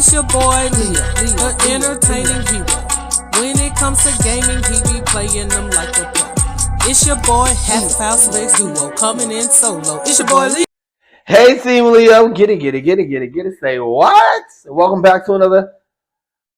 It's your boy Leo, an entertaining hero. When it comes to gaming, he be playing them like a pro. It's your boy Half House Legs Duo coming in solo. It's your boy Leo. Hey, Team Leo, get it. Say what? Welcome back to another.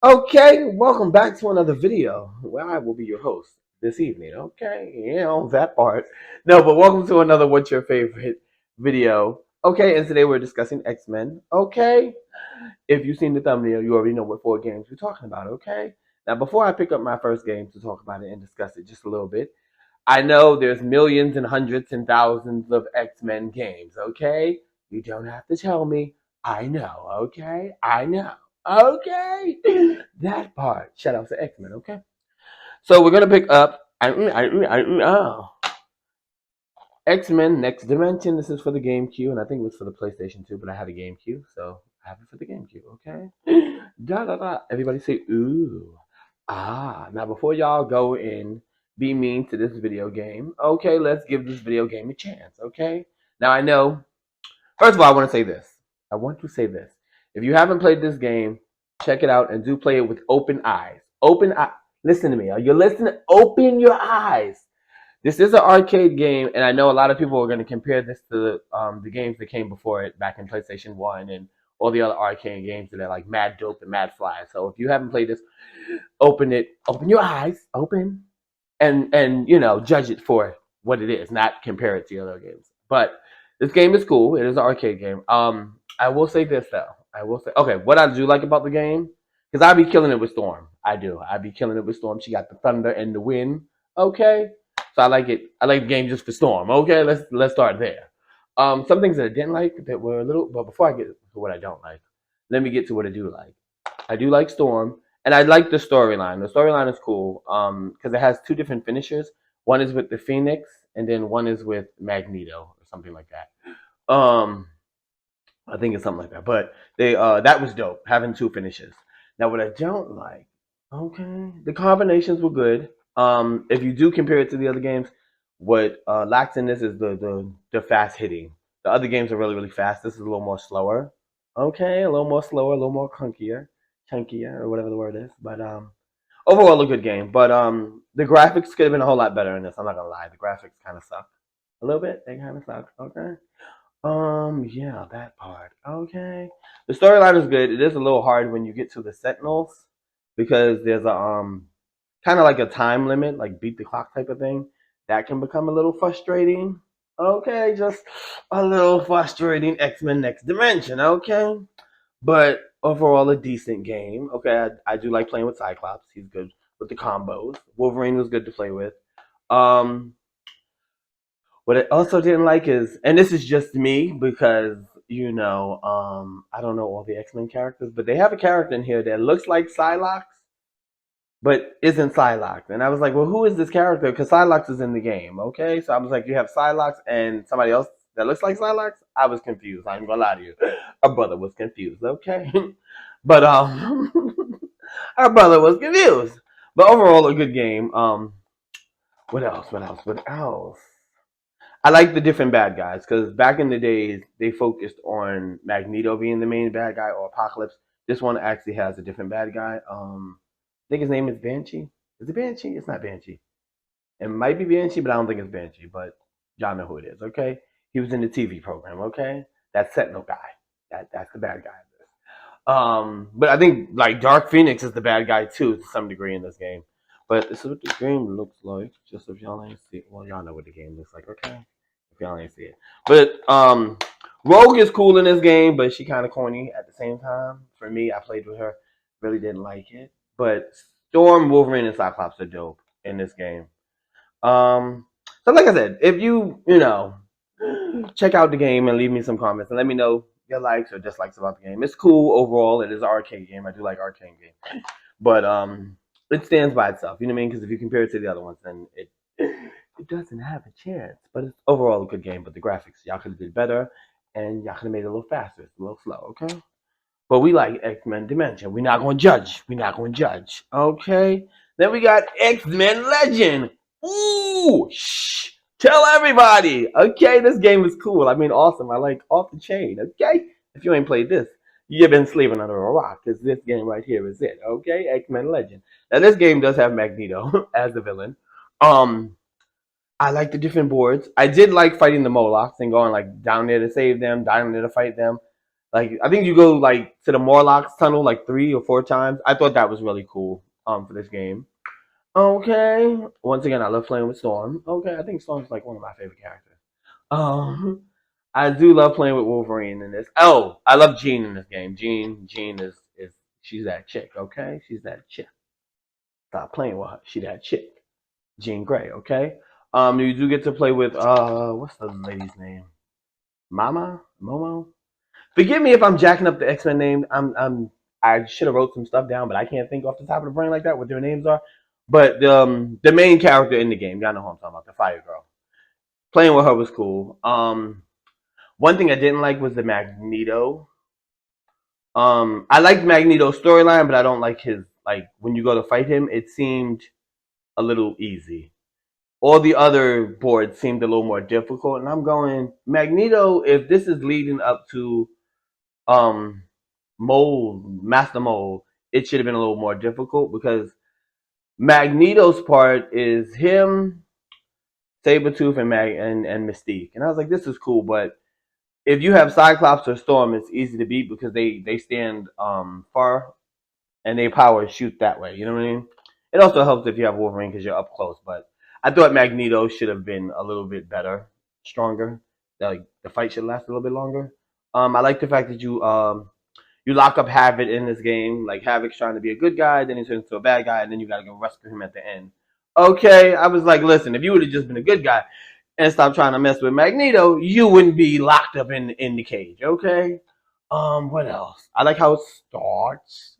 Welcome back to another video where I will be your host this evening. That part. No, but welcome to another What's Your Favorite video. And today we're discussing X-Men. If you've seen the thumbnail, you already know what 4 games we're talking about. Now, before I pick up my first game to talk about it and discuss it just a little bit, I know there's millions and hundreds and thousands of X-Men games, You don't have to tell me. I know, I know, That part. Shout out to X-Men, So we're going to pick up X-Men Next Dimension. This is for the GameCube, and I think it was for the PlayStation 2, but I had a GameCube, so I have it for the GameCube, Da da da. Everybody say, ooh. Now before y'all go in, be mean to this video game. Let's give this video game a chance. Now I know. First of all, I want to say this. If you haven't played this game, check it out and do play it with open eyes. Listen to me. Are you listening? Open your eyes. This is an arcade game, and I know a lot of people are going to compare this to the games that came before it back in PlayStation 1 and all the other arcade games that are like Mad Dope and Mad Fly. So if you haven't played this, open your eyes, and judge it for what it is, not compare it to the other games. But this game is cool. It is an arcade game. I will say this though. What I do like about the game, because I be killing it with Storm. I be killing it with Storm. She got the thunder and the wind. So I like it. I like the game just for Storm. Let's start there. Some things that I didn't like that were a little. But before I get to what I don't like, let me get to what I do like. I do like Storm, and I like the storyline. The storyline is cool because it has 2 different finishers. One is with the Phoenix, and then one is with Magneto or something like that. I think it's something like that. But they that was dope, having 2 finishes. Now what I don't like, the combinations were good. If you do compare it to the other games, what lacks in this is the fast hitting. The other games are really, really fast. This is a little more slower. A little more slower, a little more chunkier, or whatever the word is. But overall, a good game. But the graphics could have been a whole lot better in this. I'm not gonna lie, the graphics kind of suck a little bit. They kind of suck. Yeah, that part. The storyline is good. It is a little hard when you get to the Sentinels because there's a kind of like a time limit, like beat the clock type of thing. That can become a little frustrating. Just a little frustrating. X-Men Next Dimension. But overall, a decent game. I do like playing with Cyclops. He's good with the combos. Wolverine was good to play with. What I also didn't like is, and this is just me because I don't know all the X-Men characters, but they have a character in here that looks like Psylocke, but isn't Psylocke. And I was like, well, who is this character? Because Psylocke is in the game, So I was like, you have Psylocke and somebody else that looks like Psylocke? I was confused. I'm gonna lie to you. Our brother was confused, But our brother was confused. But overall, a good game. What else? I like the different bad guys because back in the days they focused on Magneto being the main bad guy or Apocalypse. This one actually has a different bad guy. I think his name is Banshee. Is it Banshee? It's not Banshee. It might be Banshee, but I don't think it's Banshee. But y'all know who it is, He was in the TV program, That Sentinel guy. That's the bad guy. But I think like Dark Phoenix is the bad guy too to some degree in this game. But this is what the game looks like. Just if y'all ain't see it. Well, y'all know what the game looks like, If y'all ain't see it. But Rogue is cool in this game, but she kind of corny at the same time. For me, I played with her. Really didn't like it. But Storm, Wolverine, and Cyclops are dope in this game. So like I said, if you check out the game and leave me some comments and let me know your likes or dislikes about the game. It's cool overall. It is an arcade game. I do like arcade games. But it stands by itself. You know what I mean? Because if you compare it to the other ones, then it doesn't have a chance. But it's overall a good game. But the graphics, y'all could have did better. And y'all could have made it a little faster. It's a little slow, But we like X-Men Dimension. We're not going to judge. Then we got X-Men Legend. Ooh, shh. Tell everybody. This game is cool. I mean, awesome. I like off the chain. If you ain't played this, You've been sleeping under a rock because this game right here is it. Okay, X-Men Legend. Now this game does have Magneto as the villain. Um, I like the different boards. I did like fighting the Morlocks and going like down there to save them, down there to fight them. Like I think you go like to the Morlocks tunnel like 3 or 4 times. I thought that was really cool. For this game. Okay. Once again, I love playing with Storm. Okay, I think Storm's like one of my favorite characters. Um, I do love playing with Wolverine in this. Oh, I love Jean in this game. Jean is she's that chick. Okay, she's that chick. Stop playing with her. She that chick. Jean Grey. Okay. You do get to play with what's the lady's name? Mama, Momo. Forgive me if I'm jacking up the X-Men name. I should have wrote some stuff down, but I can't think off the top of the brain like that what their names are. But the main character in the game, y'all know who I'm talking about, the Fire Girl. Playing with her was cool. One thing I didn't like was the Magneto. I liked Magneto's storyline, but I don't like his like when you go to fight him. It seemed a little easy. All the other boards seemed a little more difficult, and I'm going Magneto. If this is leading up to um Master Mold, it should have been a little more difficult because Magneto's part is him, Sabretooth, and Mystique. And I was like, this is cool, but if you have Cyclops or Storm, it's easy to beat because they stand far and they power shoot that way. You know what I mean? It also helps if you have Wolverine because you're up close. But I thought Magneto should have been a little bit better, stronger. Like the fight should last a little bit longer. I like the fact that you lock up Havoc in this game. Like Havoc's trying to be a good guy, then he turns into a bad guy, and then you got to go rescue him at the end. Okay, I was like, listen, if you would have just been a good guy and stopped trying to mess with Magneto, you wouldn't be locked up in the cage. Okay. What else? I like how it starts.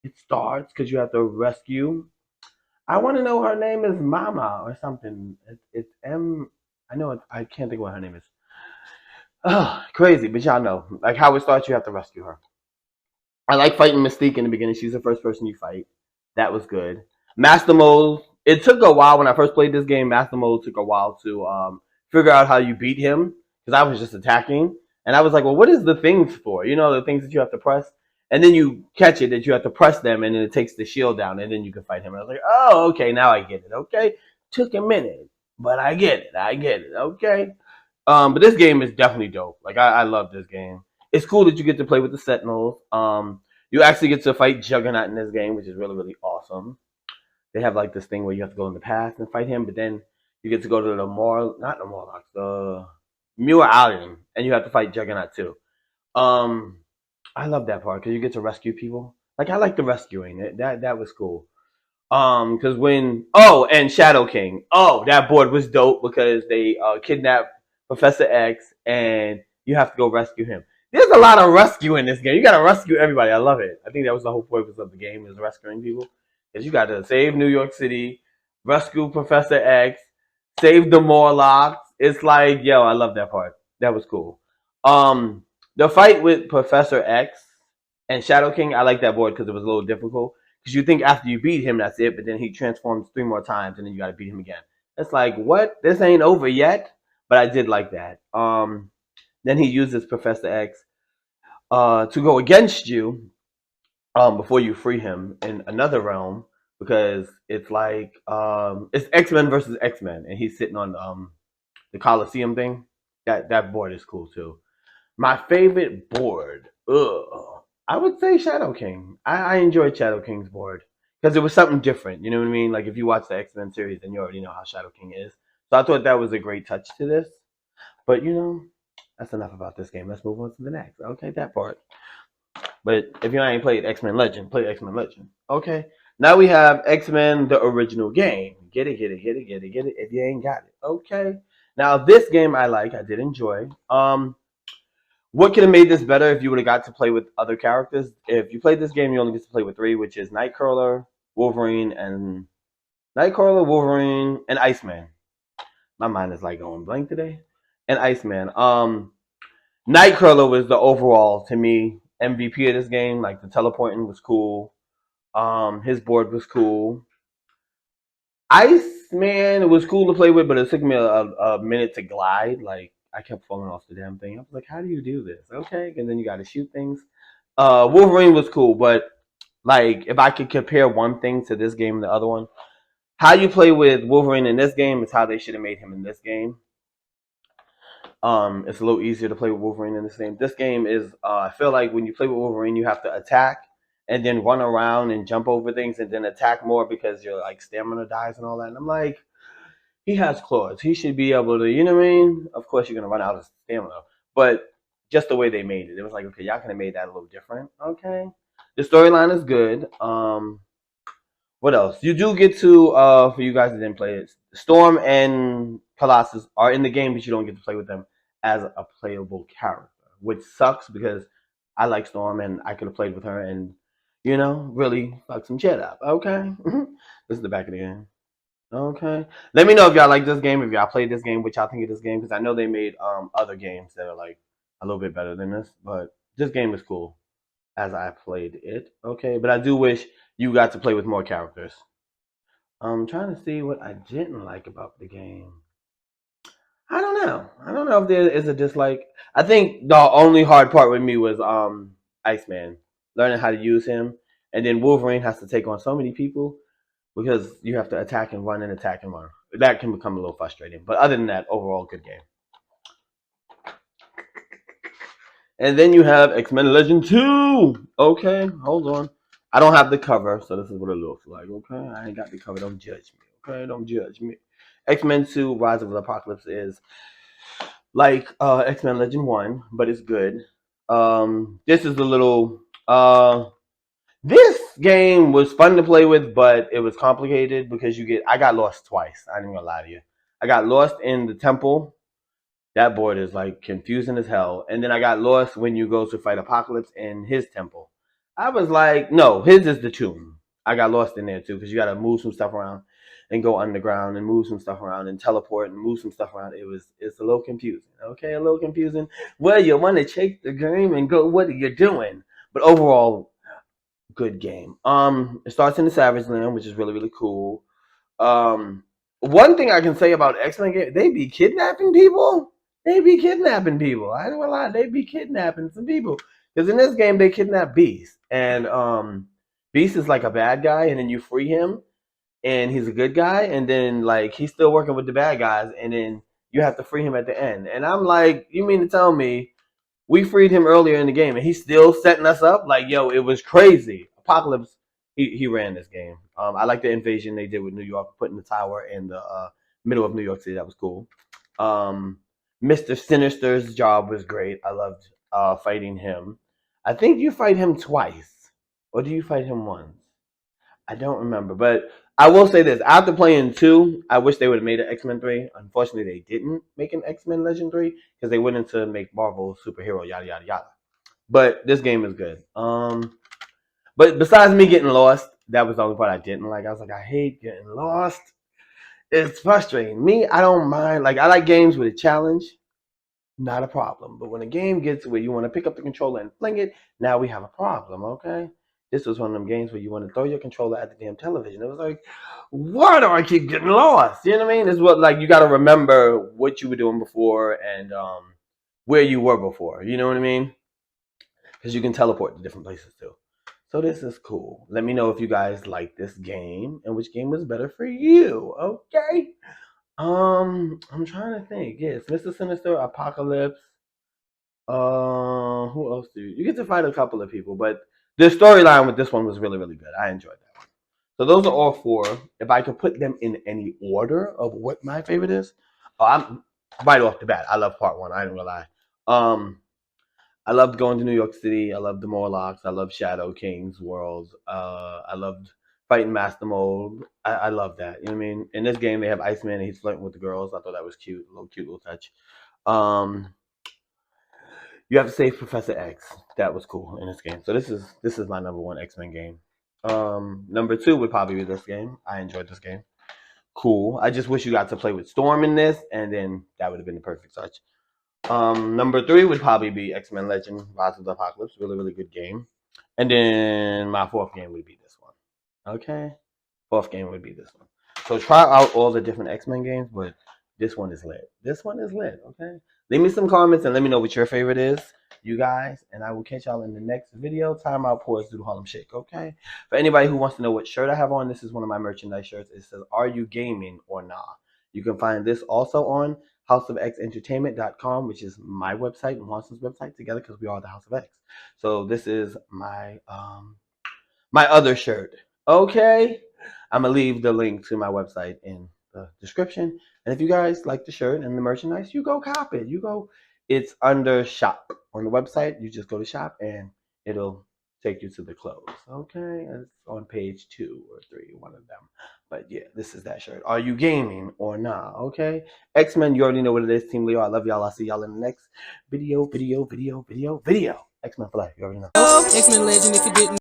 It starts because you have to rescue. I want to know her name is Mama or something. It's M. I know it, I can't think of what her name is. Crazy, but y'all know. Like how it starts, you have to rescue her. I like fighting Mystique in the beginning. She's the first person you fight. That was good. Master Mode. It took a while when I first played this game. Master Mode took a while to figure out how you beat him because I was just attacking, and I was like, "Well, what is the things for? You know, the things that you have to press." And then you catch it that you have to press them, and then it takes the shield down, and then you can fight him. And I was like, "Oh, okay, now I get it. Okay, took a minute, but I get it. I get it. Okay." But this game is definitely dope. Like I love this game. It's cool that you get to play with the Sentinels. You actually get to fight Juggernaut in this game, which is really really awesome. They have like this thing where you have to go in the past and fight him, but then you get to go to the not the Morlocks, the Muir Island, and you have to fight Juggernaut too. Um, I love that part because you get to rescue people. Like I like the rescuing. That was cool. Because when and Shadow King, that board was dope because they kidnapped Professor X and you have to go rescue him. There's a lot of rescue in this game. You gotta rescue everybody. I love it. I think that was the whole purpose of the game is rescuing people. Because you got to save New York City, rescue Professor X, save the Morlocks. It's like, yo, I love that part. That was cool. The fight with Professor X and Shadow King, I like that board because it was a little difficult. Because you think after you beat him, that's it, but then he transforms 3 more times and then you got to beat him again. It's like, what? This ain't over yet? But I did like that. Then he uses Professor X to go against you before you free him in another realm because it's like it's X-Men versus X-Men and he's sitting on the Coliseum thing. That board is cool too. My favorite board, I would say Shadow King. I enjoyed Shadow King's board because it was something different. You know what I mean? Like if you watch the X-Men series, then you already know how Shadow King is. So I thought that was a great touch to this. But that's enough about this game. Let's move on to the next. Okay, that part. But if you ain't played X-Men Legend, play X-Men Legend. Okay. Now we have X-Men the original game. Get it, get it, get it, get it, get it. If you ain't got it. Okay. Now this game I did enjoy. What could have made this better if you would have got to play with other characters? If you played this game, you only get to play with 3, which is Nightcrawler, Wolverine, and Iceman. My mind is like going blank today. And Iceman. Nightcrawler was the overall to me MVP of this game. Like the teleporting was cool. His board was cool. Iceman was cool to play with, but it took me a minute to glide. Like I kept falling off the damn thing. I was like, how do you do this? Okay, and then you got to shoot things. Wolverine was cool, but like if I could compare one thing to this game and the other one, how you play with Wolverine in this game is how they should have made him in this game. It's a little easier to play with Wolverine in this game. This game is, I feel like when you play with Wolverine, you have to attack and then run around and jump over things and then attack more because your like stamina dies and all that. And I'm like, he has claws. He should be able to, you know what I mean? Of course, you're gonna run out of stamina, but just the way they made it, it was like, okay, y'all could have made that a little different. Okay, the storyline is good. What else? You do get to, for you guys that didn't play it, Storm and Colossus are in the game, but you don't get to play with them as a playable character, which sucks because I like Storm and I could have played with her and, you know, really fuck some shit up. Okay, this is the back of the game. Okay, let me know if y'all like this game, if y'all played this game, what y'all think of this game, because I know they made other games that are like a little bit better than this, but this game is cool as I played it. Okay, but I do wish you got to play with more characters. I'm trying to see what I didn't like about the game. I don't know. I don't know if there is a dislike. I think the only hard part with me was Iceman, learning how to use him, and then Wolverine has to take on so many people because you have to attack and run and attack and run. That can become a little frustrating. But other than that, overall good game. And then you have X-Men Legend 2. Okay, hold on. I don't have the cover, so this is what it looks like. Okay, I ain't got the cover. Don't judge me. Okay, don't judge me. X-Men 2 Rise of the Apocalypse is like X-Men Legend 1, but it's good. This is a little this game was fun to play with, but it was complicated because I got lost twice. I ain't gonna lie to you. I got lost in the temple. That board is like confusing as hell. And then I got lost when you go to fight Apocalypse in his temple. I was like, no, his is the tomb. I got lost in there too because you got to move some stuff around and go underground and move some stuff around and teleport and move some stuff around. It's a little confusing. Okay, a little confusing. Well, you want to check the game and go, what are you doing? But overall, good game. It starts in the Savage Land, which is really really cool. Um, One thing I can say about X-Men game, they be kidnapping people. They be kidnapping people. I ain't gonna lie, they be kidnapping some people. Because in this game, they kidnap Beast, and Beast is like a bad guy, and then you free him, and he's a good guy, and then like he's still working with the bad guys, and then you have to free him at the end. And I'm like, you mean to tell me we freed him earlier in the game, and he's still setting us up? Like, yo, it was crazy. Apocalypse, he ran this game. I like the invasion they did with New York, putting the tower in the middle of New York City. That was cool. Um, Mr. Sinister's job was great. I loved fighting him. I think you fight him twice, or do you fight him once? I don't remember, but I will say this: after playing 2, I wish they would have made an X-Men 3. Unfortunately, they didn't make an X-Men Legend 3 because they went into make Marvel superhero yada yada yada. But this game is good. But besides me getting lost, that was the only part I didn't like. I was like, I hate getting lost. It's frustrating. Me, I don't mind. Like I like games with a challenge, not a problem. But when a game gets where you want to pick up the controller and fling it, now we have a problem. Okay. This was one of them games where you want to throw your controller at the damn television. It was like, why do I keep getting lost? You know what I mean? It's what like you got to remember what you were doing before and where you were before. You know what I mean? Because you can teleport to different places too. So this is cool. Let me know if you guys like this game and which game was better for you. Okay. I'm trying to think. Yes, Mr. Sinister, Apocalypse. Who else do you get to fight a couple of people? But the storyline with this one was really, really good. I enjoyed that one. So those are all 4. If I could put them in any order of what my favorite is, I'm right off the bat. I love part 1. I ain't gonna lie. I loved going to New York City. I loved the Morlocks. I loved Shadow King's world. I loved fighting Master Mold. I love that. You know what I mean? In this game, they have Iceman and he's flirting with the girls. I thought that was cute. A little cute little touch. Um, you have to save Professor X. That was cool in this game. So this is my number 1 X-Men game. Number 2 would probably be this game. I enjoyed this game. Cool. I just wish you got to play with Storm in this, and then that would have been the perfect touch. Number 3 would probably be X-Men Legend Rise of the Apocalypse. Really, really good game. And then my 4th game would be this one. Okay? 4th game would be this one. So try out all the different X-Men games, but this one is lit. This one is lit, okay? Leave me some comments and let me know what your favorite is, you guys. And I will catch y'all in the next video. Time out, pause, do the Harlem Shake, okay? For anybody who wants to know what shirt I have on, this is one of my merchandise shirts. It says, "Are you gaming or nah?" You can find this also on houseofxentertainment.com, which is my website and Wanson's website together because we are the House of X. So this is my my other shirt. Okay? I'm gonna leave the link to my website in the description. And if you guys like the shirt and the merchandise, you go cop it. You go. It's under shop on the website. You just go to shop and it'll take you to the clothes. Okay? It's on page 2 or 3, one of them. But yeah, this is that shirt. Are you gaming or not? Okay? X-Men, you already know what it is. Team Leo, I love y'all. I'll see y'all in the next video. X-Men for life. You already know. X-Men Legend if you didn't